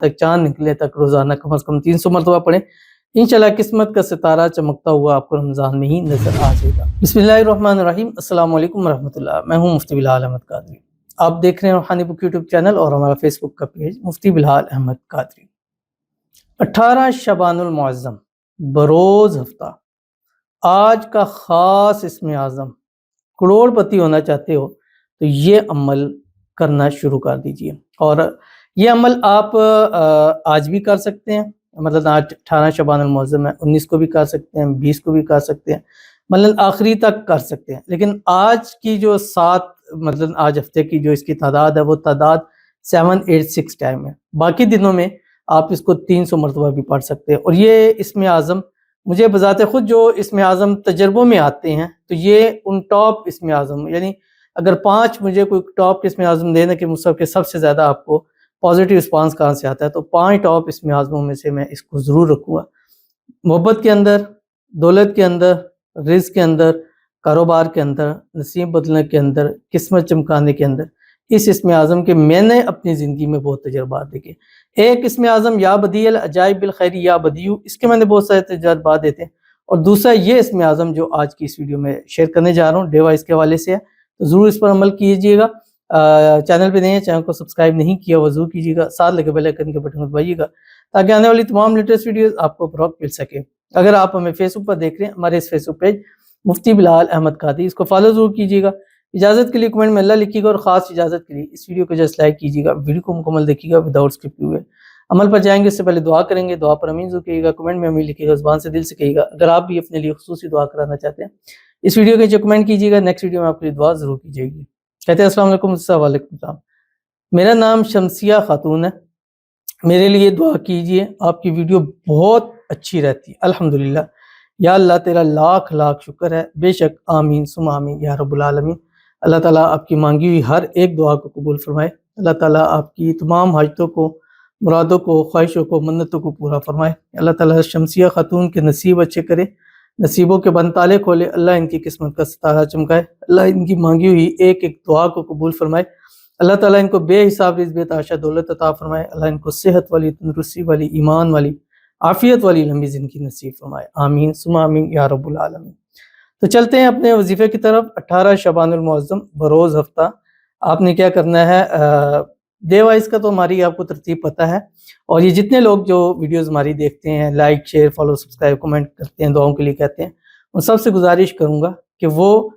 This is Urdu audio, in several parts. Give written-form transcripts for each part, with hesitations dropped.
تک چاند نکلے تک روزانہ کم از کم 300 مرتبہ پڑھیں، انشاءاللہ قسمت کا ستارہ چمکتا ہوا آپ کو رمضان میں ہی نظر آ جائے گا۔ بسم اللہ الرحمن الرحیم، السلام علیکم ورحمۃ اللہ۔ میں ہوں مفتی بلال احمد قادری، آپ دیکھ رہے ہیں روحانی بک یوٹیوب چینل اور ہمارا فیس بک کا پیج مفتی بلال احمد قادری۔ 18 شعبان المعظم بروز ہفتہ، آج کا خاص اسم اعظم، کروڑ پتی ہونا چاہتے ہو تو یہ عمل کرنا شروع کر دیجئے، اور یہ عمل آپ آج بھی کر سکتے ہیں، مطلب آج 18 شعبان المعظم ہے، 19 کو بھی کر سکتے ہیں، 20 کو بھی کر سکتے ہیں، مطلب آخری تک کر سکتے ہیں، لیکن آج کی جو 7 مطلب آج ہفتے کی جو اس کی تعداد ہے وہ تعداد 786 ٹائم ہے۔ باقی دنوں میں آپ اس کو 300 مرتبہ بھی پڑھ سکتے ہیں، اور یہ اسم اعظم مجھے بذات خود جو اسم اعظم تجربوں میں آتے ہیں تو یہ ان ٹاپ اسم اعظم، یعنی اگر 5 مجھے کوئی ٹاپ اسم اعظم دینا کہ مصحف کے سب سے زیادہ آپ کو پازیٹیو رسپانس کہاں سے آتا ہے، تو 5 ٹاپ اسم اعظموں میں سے میں اس کو ضرور رکھوں گا۔ محبت کے اندر، دولت کے اندر، رزق کے اندر، کاروبار کے اندر، نصیب بدلنے کے اندر، قسمت چمکانے کے اندر، اس اسم اعظم کے میں نے اپنی زندگی میں بہت تجربات دیکھے۔ ایک اسم اعظم یا بدیع العجائب بالخیر یا بدیع، اس کے میں نے بہت سارے تجربات دیتے ہیں، اور دوسرا یہ اسم اعظم جو آج کی اس ویڈیو میں شیئر کرنے جا رہا ہوں ڈیوائس کے حوالے سے ہے، تو ضرور اس پر عمل کیجئے گا۔ چینل پہ نہیں ہے، چینل کو سبسکرائب نہیں کیا وہ ضرور کیجئے گا، ساتھ لگے بیل آئکن کے بٹن کو دبائیے گا تاکہ آنے والی تمام لیٹسٹ ویڈیوز آپ کو بروقت مل سکے۔ اگر آپ ہمیں فیس بک پر دیکھ رہے ہیں، ہمارے اس فیس بک پیج مفتی بلال احمد قادری، اس کو فالو ضرور کیجئے گا۔ اجازت کے لیے کمنٹ میں اللہ لکھیے گا، اور خاص اجازت کے لیے اس ویڈیو کو جسٹ لائک کیجئے گا، ویڈیو کو مکمل دیکھیے گا وداؤٹ اسکپ ہوئے۔ عمل پر جائیں گے اس سے پہلے دعا کریں گے، دعا پر امین ضرور کہیے گا، کمنٹ میں امین لکھیے گا، زبان سے دل سے کہیے گا۔ اگر آپ بھی اپنے لیے خصوصی دعا کرانا چاہتے ہیں اس ویڈیو کے جو کمنٹ کیجئے گا، نیکسٹ ویڈیو میں آپ کے لیے دعا ضرور کی جائے گی۔ کہتے ہیں السلام علیکم، وعلیکم السلام، میرا نام شمسیہ خاتون ہے، میرے لیے دعا کیجئے، آپ کی ویڈیو بہت اچھی رہتی ہے الحمدللہ، یا اللہ تیرا لاکھ لاکھ شکر ہے، بے شک، آمین ثم آمین یا رب العالمین۔ اللہ تعالیٰ آپ کی مانگی ہوئی ہر ایک دعا کو قبول فرمائے، اللہ تعالیٰ آپ کی تمام حاجتوں کو، مرادوں کو، خواہشوں کو، منتوں کو پورا فرمائے، اللہ تعالیٰ شمسیہ خاتون کے نصیب اچھے کرے، نصیبوں کے بند تالے کھولے، اللہ ان کی قسمت کا ستارہ چمکائے، اللہ ان کی مانگی ہوئی ایک ایک دعا کو قبول فرمائے، اللہ تعالیٰ ان کو بے حساب رزق بے تحاشا دولت عطا فرمائے، اللہ ان کو صحت والی، تندرستی والی، ایمان والی، عافیت والی لمبی زندگی نصیب فرمائے، آمین ثم آمین یا رب العالمین۔ تو چلتے ہیں اپنے وظیفے کی طرف۔ 18 شعبان المعظم بروز ہفتہ، آپ نے کیا کرنا ہے، ڈے وائز کا تو ہماری آپ کو ترتیب پتہ ہے، اور یہ جتنے لوگ جو ویڈیوز ہماری دیکھتے ہیں، like share follow subscribe comment کرتے ہیں، دعاؤں کے لیے کہتے ہیں، ان سب سے گزارش کروں گا کہ وہ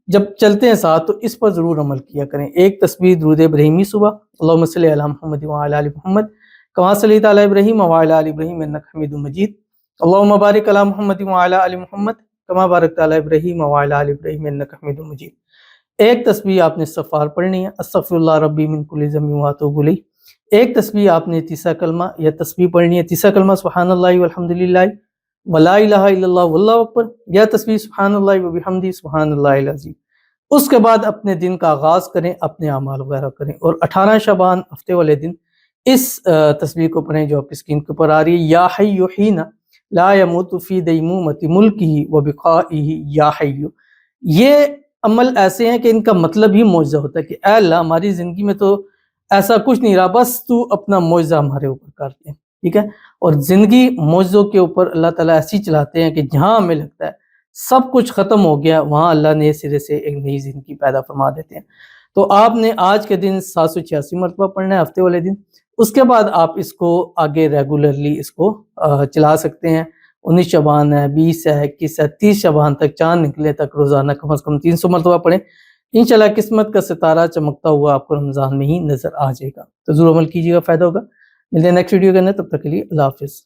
جب چلتے ہیں ساتھ تو اس پر ضرور عمل کیا کریں۔ ایک تسبیح درود ابراہیمی صبح، اللہم صلی علی محمد وعلی آل محمد کما صلیت علی ابراہیم وعلی آل ابراہیم انک حمید مجید، اللہم بارک علی محمد وعلی آل محمد کما بارکت علی ابراہیم وعلی آل ابراہیم انک حمید مجید۔ ایک تسبیح آپ نے استغفار پڑھنی ہے، استغفر اللہ ربی من کل ذنب واتوب الیہ۔ ایک تسبیح آپ نے تیسرا کلمہ یا تسبیح پڑھنی ہے، تیسرا کلمہ سبحان اللہ والحمدللہ ولا الہ الا اللہ واللہ اکبر، یا تسبیح سبحان اللہ وبحمدہ سبحان اللہ العظیم۔ اس کے بعد اپنے دن کا آغاز کریں، اپنے اعمال وغیرہ کریں، اور 18 شعبان ہفتے والے دن اس تسبیح کو پڑھیں جو آپ کی اسکرین کے اوپر آ رہی ہے، یا حی حین لا یموت فی دیمومۃ ملکہ وبقائہ یا حی۔ یہ عمل ایسے ہیں کہ ان کا مطلب ہی معجزہ ہوتا ہے کہ اے اللہ ہماری زندگی میں تو ایسا کچھ نہیں رہا، بس تو اپنا معجزہ ہمارے اوپر کرتے ہیں، ٹھیک ہے۔ اور زندگی معجزوں کے اوپر اللہ تعالیٰ ایسی چلاتے ہیں کہ جہاں ہمیں لگتا ہے سب کچھ ختم ہو گیا، وہاں اللہ نئے سرے سے ایک نئی زندگی پیدا فرما دیتے ہیں۔ تو آپ نے آج کے دن 786 مرتبہ پڑھنا ہے ہفتے والے دن، اس کے بعد آپ اس کو آگے ریگولرلی اس کو چلا سکتے ہیں۔ 19 شعبان ہے، 20 ہے، 21 ہے، 30 شعبان تک چاند نکلے تک روزانہ کم از کم 300 مرتبہ پڑھیں، انشاءاللہ قسمت کا ستارہ چمکتا ہوا آپ کو رمضان میں ہی نظر آ جائے گا۔ تو ضرور عمل کیجیے گا، فائدہ ہوگا۔ ملتے ہیں نیکسٹ ویڈیو کے اندر، تب تک کے لیے اللہ حافظ۔